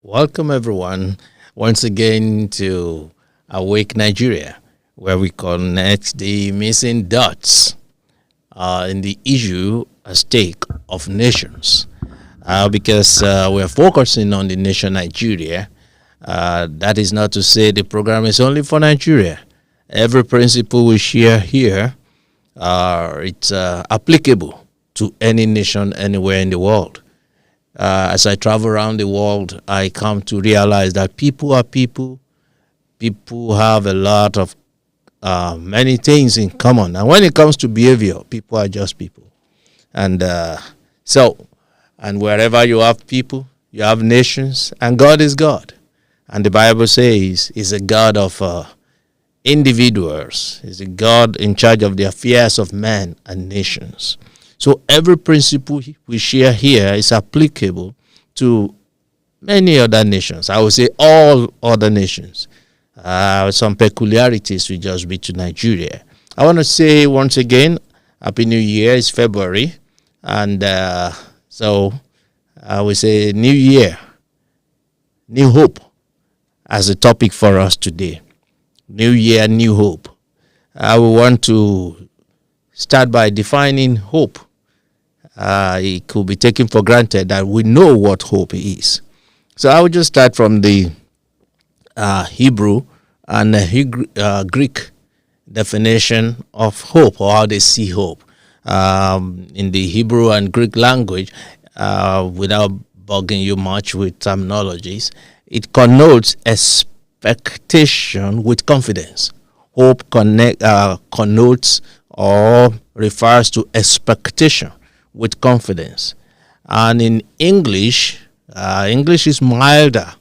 Welcome, everyone, once again to Awake Nigeria, where we connect the missing dots in the issue at stake of nations. Because we're focusing on the nation Nigeria, that is not to say the program is only for Nigeria. Every principle we share here, it's applicable to any nation anywhere in the world. As I travel around the world, I come to realize that people are people. People have a lot of many things in common. And when it comes to behavior, people are just people. And and wherever you have people, you have nations, and God is God. And the Bible says He's a God of individuals. He's a God in charge of the affairs of men and nations. So every principle we share here is applicable to many other nations. I would say all other nations. Some peculiarities will just be to Nigeria. I want to say once again, Happy New Year. It's February. And so I would say New Year, New Hope as a topic for us today. New Year, New Hope. I will want to start by defining hope. It could be taken for granted that we know what hope is. So I will just start from the Hebrew and Greek definition of hope, or how they see hope. In the Hebrew and Greek language, without bugging you much with terminologies, it connotes expectation with confidence. Hope connotes or refers to expectation with confidence. And in English, English is milder.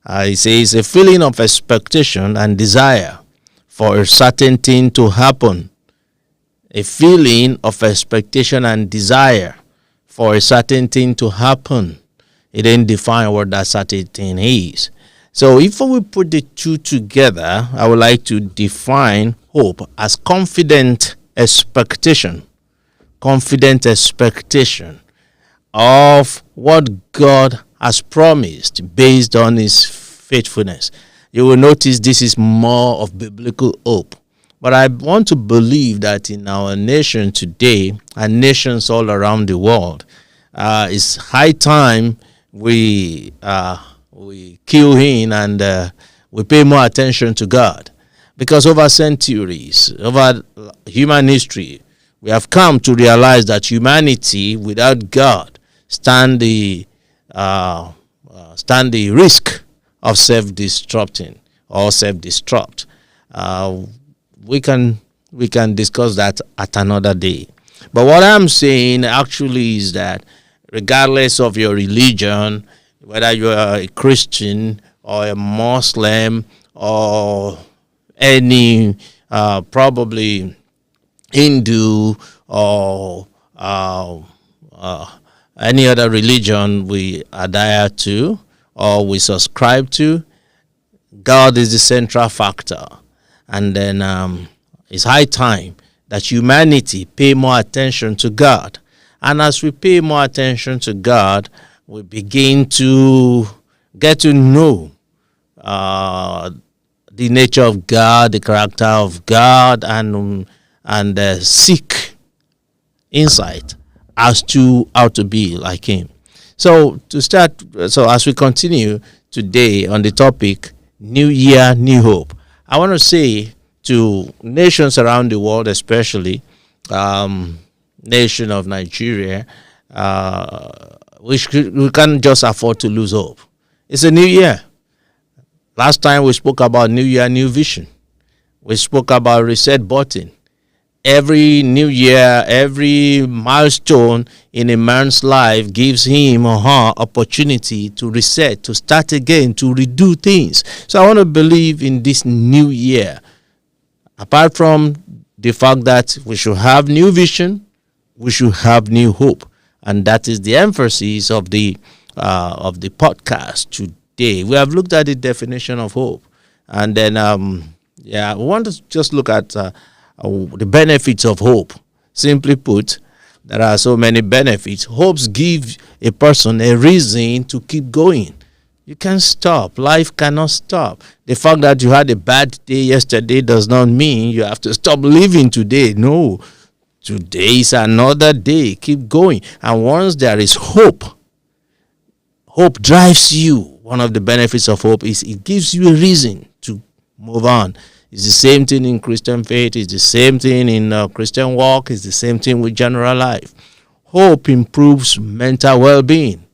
It says a feeling of expectation and desire for a certain thing to happen. A feeling of expectation and desire for a certain thing to happen. It didn't define what that certain thing is. So if we put the two together, I would like to define hope as confident expectation of what God has promised based on His faithfulness. You will notice this is more of biblical hope. But I want to believe that in our nation today, and nations all around the world, it's high time we cue in and we pay more attention to God. Because over centuries, over human history, we have come to realize that humanity without God stand the risk of self-destructing or self-destruct. We can discuss that at another day. But what I'm saying actually is that regardless of your religion, whether you are a Christian or a Muslim or any probably Hindu or any other religion we adhere to or we subscribe to, God is the central factor. And then it's high time that humanity pay more attention to God. And as we pay more attention to God, we begin to get to know the nature of God, the character of God, and seek insight as to how to be like Him. So as we continue today on the topic New Year, New Hope, I want to say to nations around the world, especially nation of Nigeria, we can't just afford to lose hope. It's a new year. Last time we spoke about New Year, New Vision. We spoke about reset button. Every new year, every milestone in a man's life gives him or her opportunity to reset, to start again, to redo things. So I want to believe in this new year. Apart from the fact that we should have new vision, we should have new hope. And that is the emphasis of the podcast today. We have looked at the definition of hope. And then, we want to just look at the benefits of hope. Simply put, there are so many benefits. Hopes give a person a reason to keep going. You can't stop. Life cannot stop. The fact that you had a bad day yesterday does not mean you have to stop living today. No. Today is another day. Keep going. And once there is hope, hope drives you. One of the benefits of hope is it gives you a reason to move on. It's the same thing in Christian faith. It's the same thing in Christian walk. It's the same thing with general life. Hope improves mental well-being.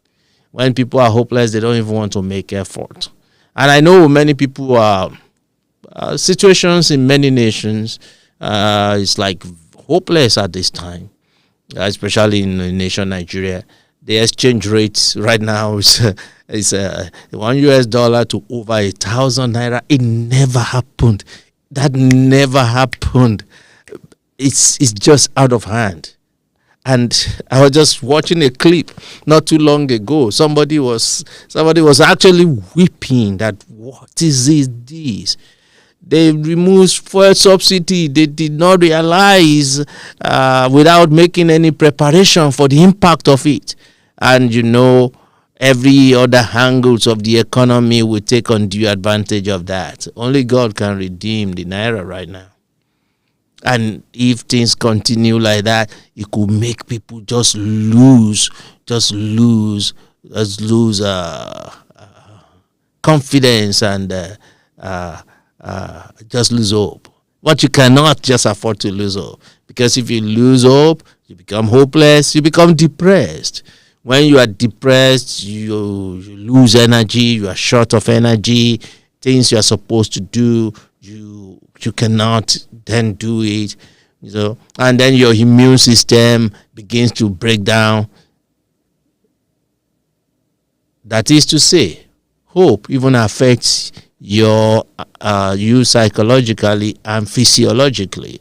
When people are hopeless, they don't even want to make effort. And I know many people are situations in many nations. It's like hopeless at this time, especially in the nation Nigeria. The exchange rate right now is $1 to over 1,000 naira. It never happened. That never happened. It's just out of hand. And I was just watching a clip not too long ago. Somebody was actually weeping that what is this? They removed fuel subsidy. They did not realize without making any preparation for the impact of it. And every other angles of the economy will take undue advantage of that. Only God can redeem the naira right now. And if things continue like that, it could make people just lose confidence and just lose hope. But you cannot just afford to lose hope, because if you lose hope, you become hopeless, you become depressed. When you are depressed, you lose energy, you are short of energy. Things you are supposed to do, you cannot then do it, and then your immune system begins to break down. That is to say, hope even affects you psychologically and physiologically.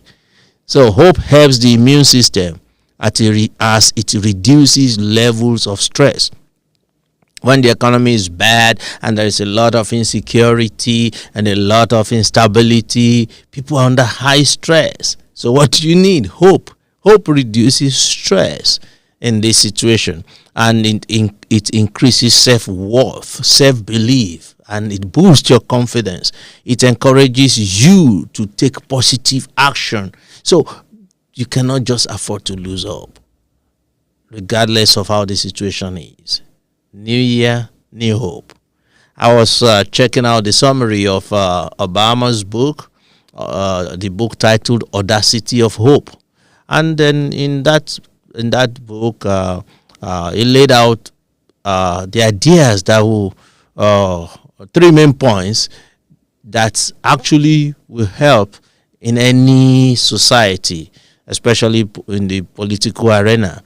So hope helps the immune system as it reduces levels of stress. When the economy is bad and there is a lot of insecurity and a lot of instability, people are under high stress. So what do you need? Hope. Hope reduces stress in this situation, and it increases self-worth, self-belief, and it boosts your confidence. It encourages you to take positive action. So you cannot just afford to lose hope, regardless of how the situation is. New year, new hope. I was checking out the summary of Obama's book, the book titled "Audacity of Hope," and then in that book, he laid out the ideas that will three main points that actually will help in any society, especially in the political arena.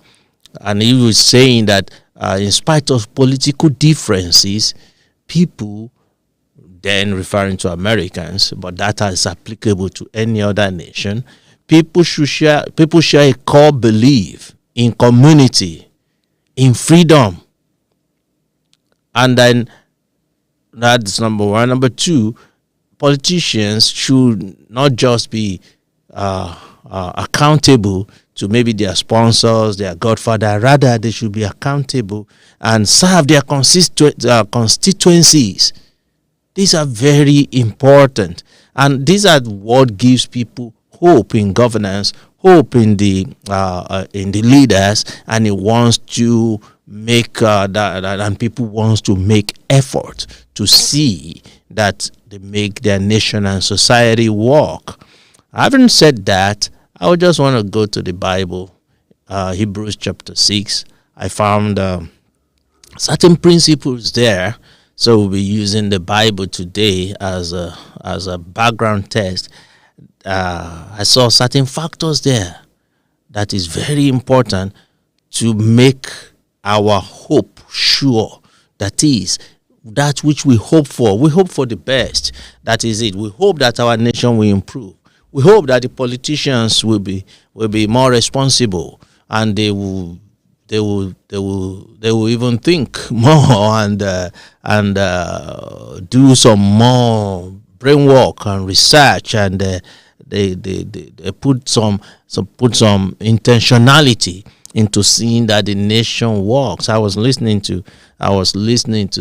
And he was saying that in spite of political differences, people, then referring to Americans, but that is applicable to any other nation, people share a core belief in community, in freedom. And then that's number one. Number two, politicians should not just be accountable to maybe their sponsors, their godfather. Rather, they should be accountable and serve their constituencies. These are very important, and these are what gives people hope in governance, hope in the leaders, and it wants to make and people wants to make effort to see that they make their nation and society work. Having said that, I would just want to go to the Bible, Hebrews chapter 6. I found certain principles there, so we'll be using the Bible today as a background text. I saw certain factors there that is very important to make our hope sure. That is, that which we hope for. We hope for the best. That is it. We hope that our nation will improve. We hope that the politicians will be more responsible, and they will even think more and do some more brain work and research, and they put some intentionality into seeing that the nation works. I was listening to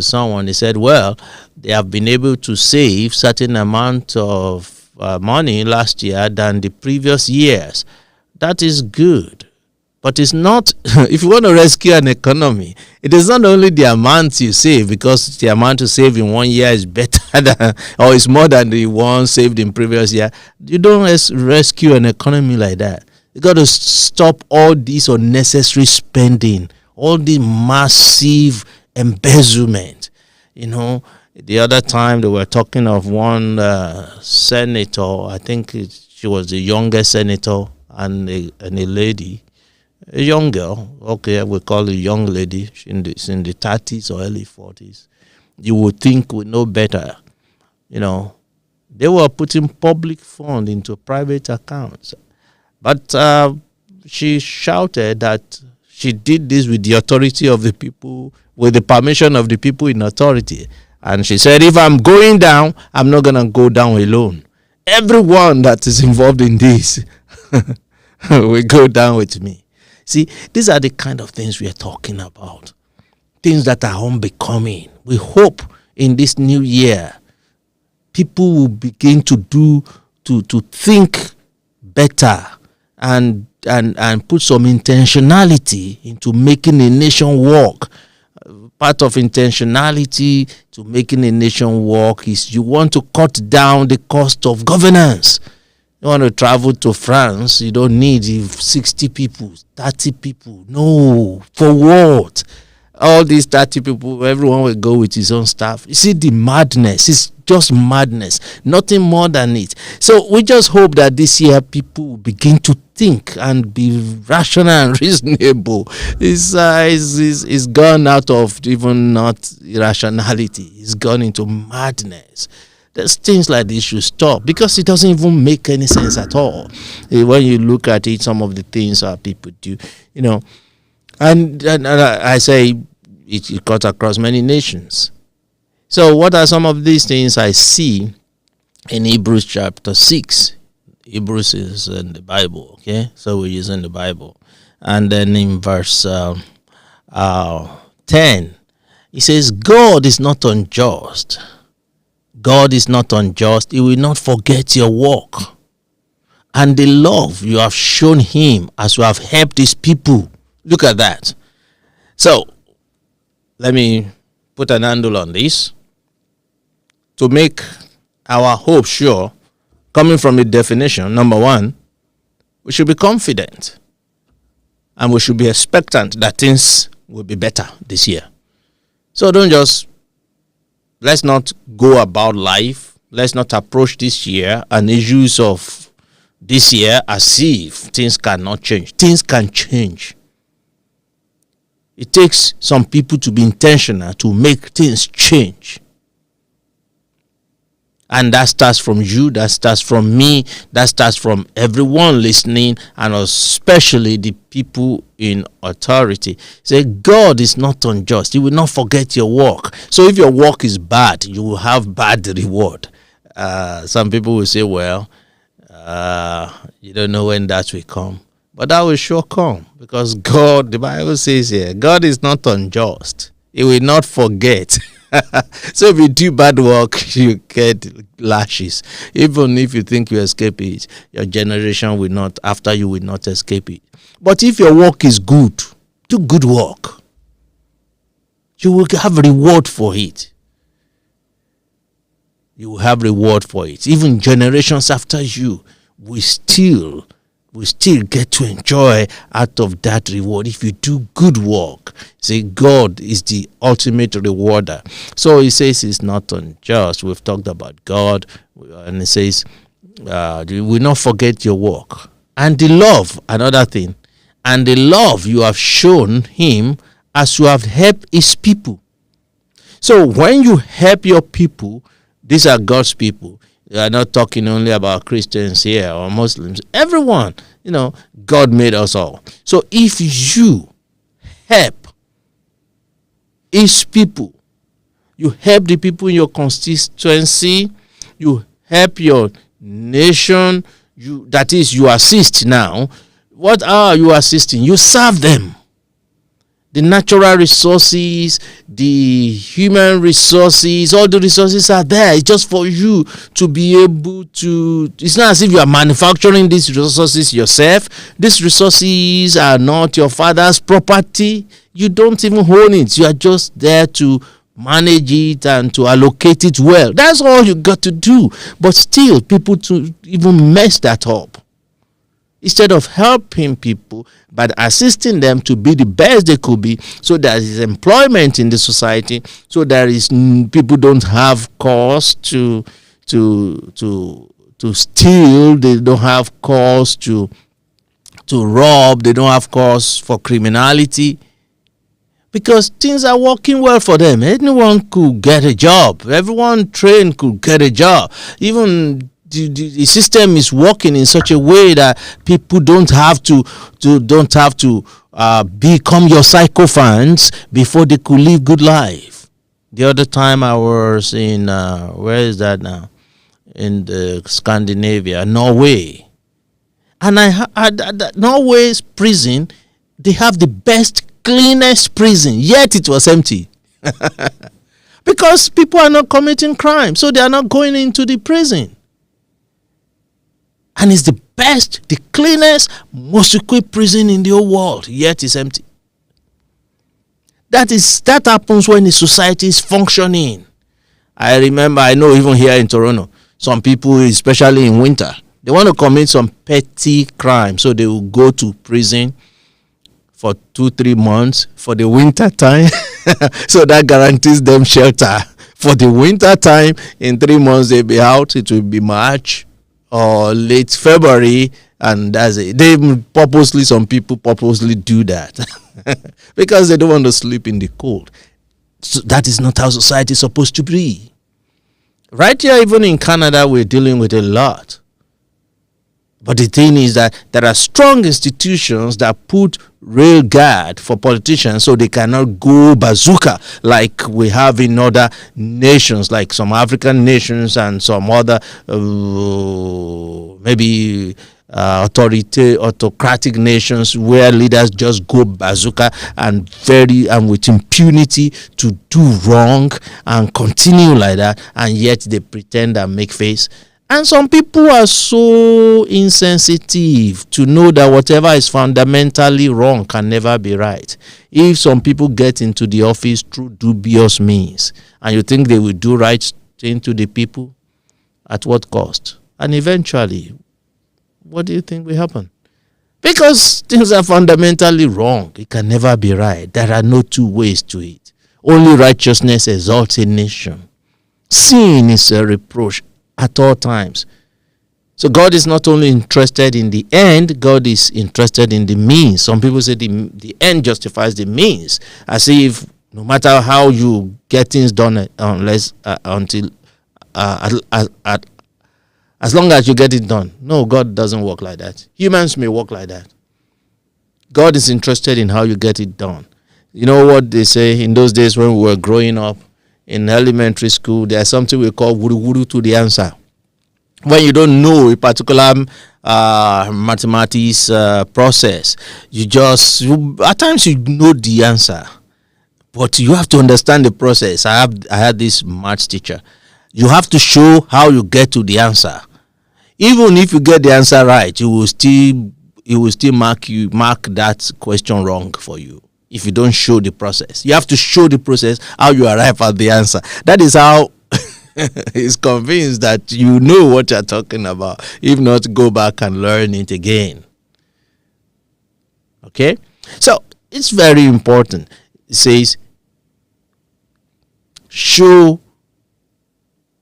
someone. They said, well, they have been able to save certain amount of money last year than the previous years. That is good. But it's not, if you want to rescue an economy, it is not only the amount you save, because the amount you save in 1 year is better than, or is more than the one saved in previous year. You don't rescue an economy like that. You got to stop all this unnecessary spending, all the massive embezzlement. You know, the other time they were talking of one senator, I think she was the youngest senator, and a lady, a young girl, okay, we call it a young lady, she's in the 30s or early 40s. You would think we know better. You know, they were putting public funds into private accounts. But she shouted that she did this with the authority of the people, with the permission of the people in authority. And she said, if I'm going down, I'm not going to go down alone. Everyone that is involved in this will go down with me. See, these are the kind of things we are talking about. Things that are unbecoming. We hope in this new year, people will begin to think better and put some intentionality into making a nation work. Part of intentionality to making a nation work is you want to cut down the cost of governance. You want to travel to France, you don't need 60 people, 30 people. No, for what? All these 30 people, everyone will go with his own staff. You see the madness. It's just madness. Nothing more than it. So we just hope that this year people will begin to think and be rational and reasonable. It's gone out of even not irrationality. It's gone into madness. There's things like this should stop, because it doesn't even make any sense at all. When you look at it, some of the things our people do, you know, and I say it cuts across many nations. So what are some of these things I see in Hebrews chapter 6? Hebrews is in the Bible, okay? So we're using the Bible. And then in verse 10, it says, God is not unjust. God is not unjust. He will not forget your work and the love you have shown him as you have helped his people. Look at that. So, let me put an handle on this. To make our hope sure, coming from the definition, number one, we should be confident and we should be expectant that things will be better this year. So let's not go about life. Let's not approach this year and issues of this year as if things cannot change. Things can change. It takes some people to be intentional to make things change. And that starts from you, that starts from me, that starts from everyone listening, and especially the people in authority. Say, God is not unjust. He will not forget your work. So if your work is bad, you will have bad reward. Some people will say, well, you don't know when that will come. But that will sure come, because God, the Bible says here, God is not unjust. He will not forget. So if you do bad work, you get lashes. Even if you think you escape it, your generation will not, after you will not escape it. But if your work is good, do good work. You will have reward for it. You will have reward for it. Even generations after you will still get to enjoy out of that reward if you do good work. See, God is the ultimate rewarder. So he says he's not unjust. We've talked about God, and he says, you will not forget your work. And the love, another thing, and the love you have shown him as you have helped his people. So when you help your people, these are God's people. We are not talking only about Christians here or Muslims. Everyone, God made us all. So if you help his people, you help the people in your constituency, you help your nation, you assist now. What are you assisting? You serve them. The natural resources, the human resources, all the resources are there. It's just for you to be able to. It's not as if you are manufacturing these resources yourself. These resources are not your father's property. You don't even own it. You are just there to manage it and to allocate it well. That's all you got to do. But still, people to even mess that up. Instead of helping people by assisting them to be the best they could be, so there is employment in the society, so there is people don't have cause to steal, they don't have cause to rob, they don't have cause for criminality, because things are working well for them. Anyone could get a job. Everyone trained could get a job. Even the system is working in such a way that people don't have to become your sycophants before they could live good life. The other time I was in where is that now? In the Scandinavia, Norway, and I had Norway's prison. They have the best, cleanest prison, yet it was empty. Because people are not committing crime, so they are not going into the prison. And it's the best, the cleanest, most equipped prison in the whole world, yet it's empty. That happens when the society is functioning. I know even here in Toronto, some people, especially in winter, they want to commit some petty crime, so they will go to prison for 2-3 months for the winter time. So that guarantees them shelter for the winter time. In 3 months they'll be out. It will be March or late February, and that's it. Some people purposely do that because they don't want to sleep in the cold. So that is not how society is supposed to be. Right here, even in Canada, we're dealing with a lot. But the thing is that there are strong institutions that put real guard for politicians so they cannot go bazooka like we have in other nations, like some African nations and some other maybe autocratic nations where leaders just go bazooka and with impunity to do wrong and continue like that, and yet they pretend and make face. And some people are so insensitive to know that whatever is fundamentally wrong can never be right. If some people get into the office through dubious means, and you think they will do right thing to the people, at what cost? And eventually, what do you think will happen? Because things are fundamentally wrong. It can never be right. There are no two ways to it. Only righteousness exalts a nation. Sin is a reproach at all times. So God is not only interested in the end, God is interested in the means. Some people say the end justifies the means, as if no matter how you get things done, as long as you get it done. No, God doesn't work like that. Humans may work like that. God is interested in how you get it done. You know what they say in those days when we were growing up in elementary school, there's something we call wuru to the answer. When you don't know a particular mathematics process, at times you know the answer, but you have to understand the process. I had this maths teacher. You have to show how you get to the answer. Even if you get the answer right, he will still mark that question wrong for you. If you don't show the process, you have to show the process, how you arrive at the answer. That is how he's convinced that you know what you're talking about. If not, go back and learn it again. Okay? So it's very important. It says, show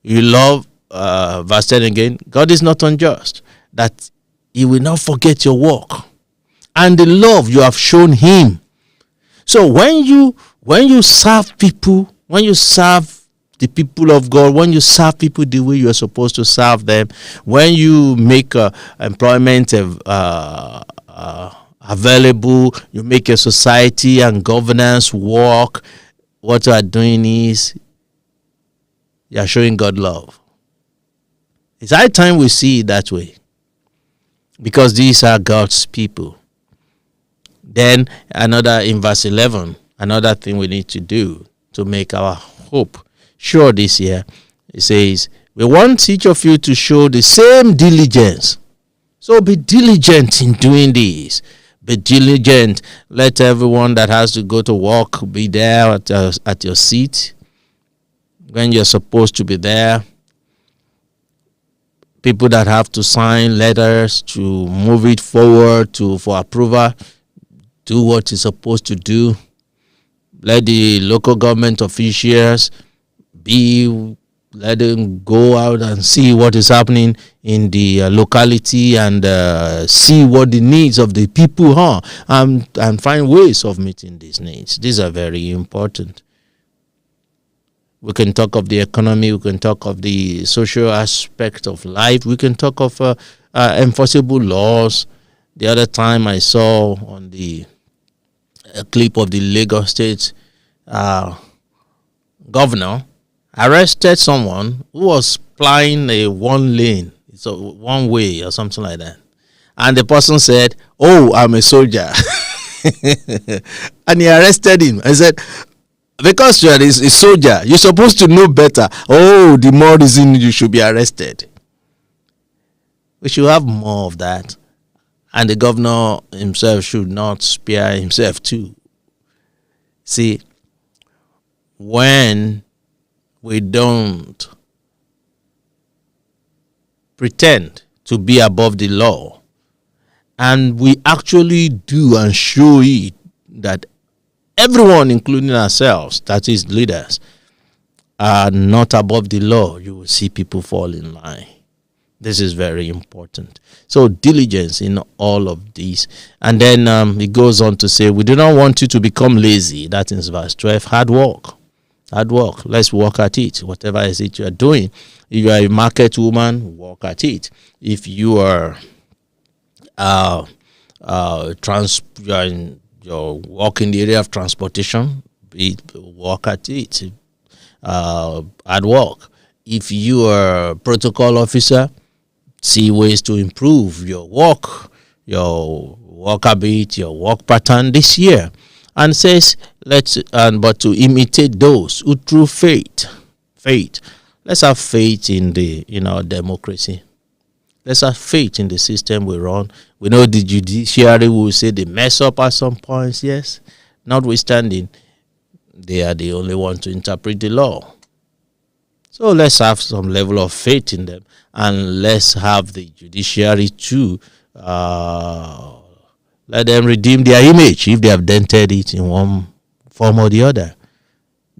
you love, verse 10 again, God is not unjust, that he will not forget your work and the love you have shown him. So when you serve people, when you serve the people of God, when you serve people the way you are supposed to serve them, when you make employment available, you make your society and governance work, what you are doing is you are showing God love. It's high time we see it that way, because these are God's people. Then another, in verse 11, another thing we need to do to make our hope sure this year, it says, we want each of you to show the same diligence. So be diligent in doing this. Be diligent. Let everyone that has to go to work be there at your seat when you're supposed to be there. People that have to sign letters to move it forward for approval, do what you're supposed to do. Let the local government officials let them go out and see what is happening in the locality and see what the needs of the people are, and find ways of meeting these needs. These are very important. We can talk of the economy. We can talk of the social aspect of life. We can talk of enforceable laws. The other time I saw on a clip of the Lagos State governor arrested someone who was plying a one lane, so one way or something like that. And the person said, "Oh, I'm a soldier." And he arrested him. I said, because you are a soldier, you're supposed to know better. Oh, the more reason you should be arrested. We should have more of that. And the governor himself should not spare himself too. See, when we don't pretend to be above the law, and we actually do and show it that everyone, including ourselves, that is leaders, are not above the law, you will see people fall in line. This is very important. So diligence in all of these. And then it goes on to say, we do not want you to become lazy. That is verse 12. Hard work. Hard work. Let's work at it. Whatever is it you are doing. If you are a market woman, work at it. If you are you're work in the area of transportation, work at it. At work. If you are a protocol officer, see ways to improve your work habit, your work pattern this year. And says, but to imitate those who through faith. Let's have faith in our democracy. Let's have faith in the system we run. We know the judiciary will say they mess up at some points, yes. Notwithstanding, they are the only ones to interpret the law. So let's have some level of faith in them, and let's have the judiciary to let them redeem their image if they have dented it in one form or the other.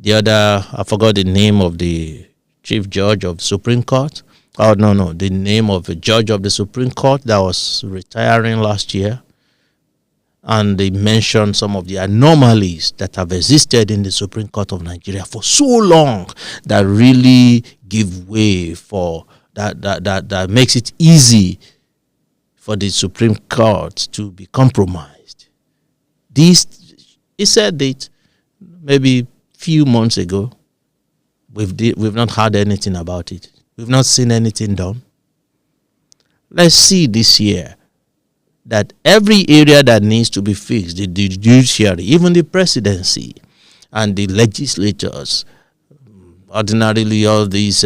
I forgot the name of the chief judge of the Supreme Court. The name of a judge of the Supreme Court that was retiring last year. And they mentioned some of the anomalies that have existed in the Supreme Court of Nigeria for so long that really give way for that makes it easy for the Supreme Court to be compromised. He said that maybe few months ago. We've not heard anything about it. We've not seen anything done. Let's see this year that every area that needs to be fixed, the judiciary, even the presidency and the legislatures, ordinarily all these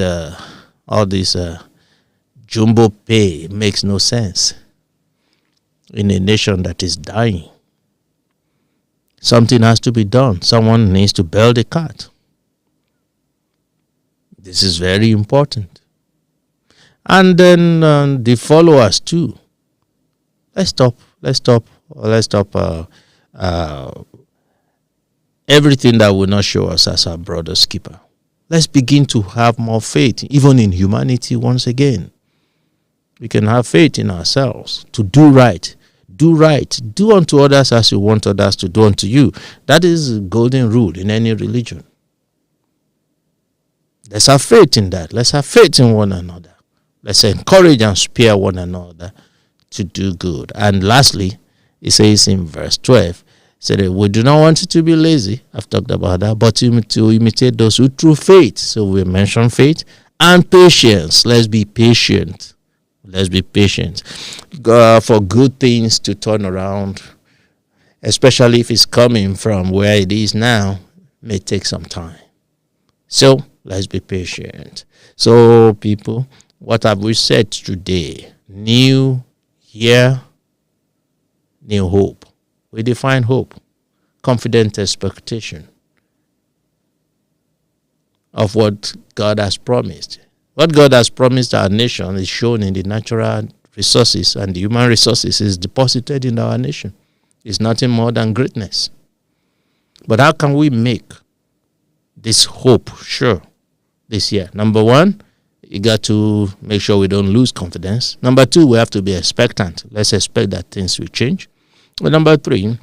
jumbo pay makes no sense in a nation that is dying. Something has to be done. Someone needs to bail the cat. This is very important. And then the followers too. Let's stop everything that will not show us as our brother's keeper. Let's begin to have more faith, even in humanity once again. We can have faith in ourselves to do right. Do right. Do unto others as you want others to do unto you. That is a golden rule in any religion. Let's have faith in that. Let's have faith in one another. Let's encourage and spare one another to do good. And lastly, it says in verse 12, said we do not want you to be lazy. I've talked about that, but to imitate those who through faith. So we mentioned faith and patience. Let's be patient. Let's be patient for good things to turn around. especially if it's coming from where it is now, may take some time. So let's be patient. So, people, what have we said today? New year, new hope. We define hope, confident expectation of what God has promised. What God has promised our nation is shown in the natural resources, and the human resources is deposited in our nation. It's nothing more than greatness. But how can we make this hope sure this year? Number one, you got to make sure we don't lose confidence. Number two, we have to be expectant. Let's expect that things will change. But number three,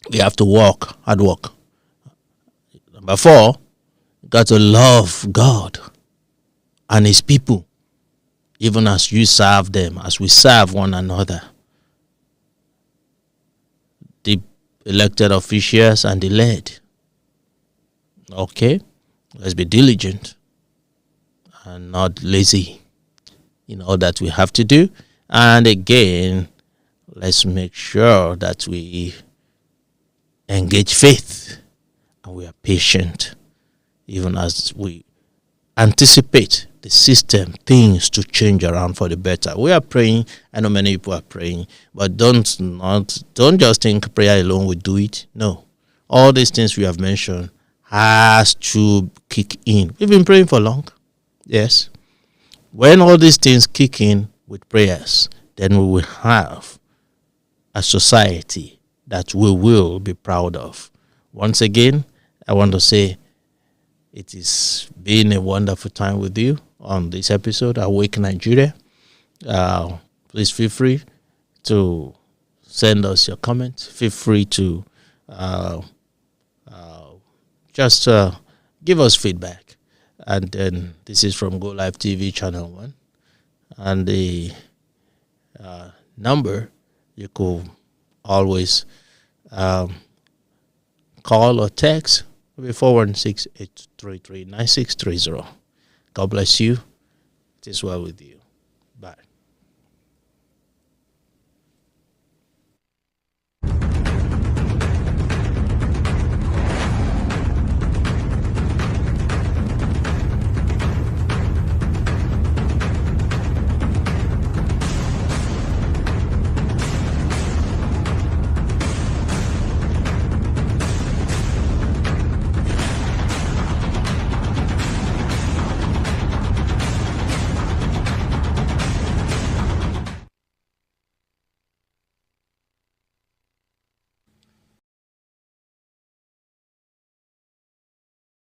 we have to work, hard work. Number four, you got to love God and his people, even as you serve them, as we serve one another. The elected officials and the led. Okay, let's be diligent and not lazy in all that we have to do. And again, let's make sure that we engage faith and we are patient, even as we anticipate the system, things to change around for the better. We are praying. I know many people are praying, but don't just think prayer alone will do it. No, all these things we have mentioned has to kick in. We've been praying for long. Yes. When all these things kick in with prayers, then we will have a society that we will be proud of. Once again, I want to say it has been a wonderful time with you on this episode, Awake Nigeria. Please feel free to send us your comments. Feel free to just give us feedback. And then this is from GOlive TV Channel 1. And the number you could always call or text will be 416-833-9630. God bless you. It is well with you. Bye.